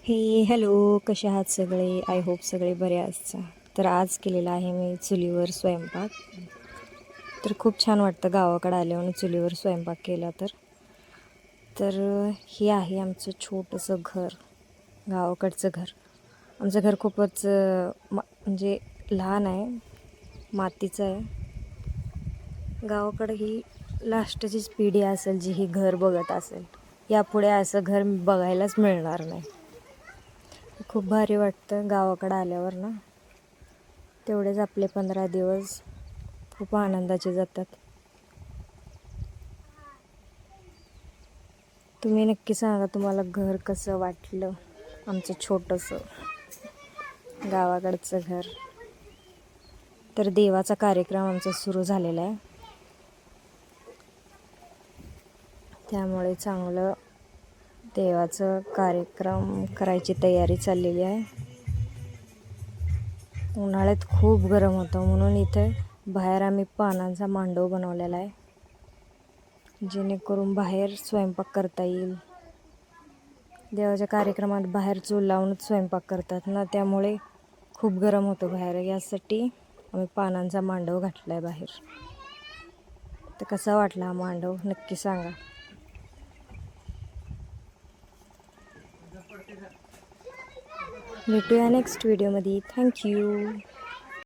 हे हॅलो, कसे आहात सगळे? आय होप सगळे बरे असता. तर आज केलेला आहे मी चुलीवर स्वयंपाक. तर खूप छान वाटतं गावाकडे आल्यावर चुलीवर स्वयंपाक केला तर. हे आहे आमचं छोटंसं घर, गावाकडचं घर. आमचं घर खूपच म्हणजे लहान आहे, मातीचं आहे. गावाकडे ही लास्टचीच पिढी असेल जी ही घर बघत असेल. यापुढे असं घर बघायलाच मिळणार नाही. खूप भारी वाटतं गावाकडं आल्यावर ना. तेवढेच आपले 15 दिवस खूप आनंदाचे जातात. तुम्ही नक्की सांगा तुम्हाला घर कसं वाटलं, आमचं छोटंसं गावाकडचं घर. तर देवाचा कार्यक्रम आमचा सुरू झालेला आहे, त्यामुळे चांगलं देवाचं कार्यक्रम करायची तयारी चाललेली आहे. उन्हाळ्यात खूप गरम होतं म्हणून इथे बाहेर आम्ही पानांचा मांडव बनवलेला आहे, जेणेकरून बाहेर स्वयंपाक करता येईल. देवाच्या कार्यक्रमात बाहेर चूल लावूनच स्वयंपाक करतात ना, त्यामुळे खूप गरम होतं बाहेर. यासाठी आम्ही पानांचा मांडव घातला आहे बाहेर. तर कसा वाटला हा मांडव नक्की सांगा. भेटूया नेक्स्ट व्हिडिओमध्ये. थँक्यू.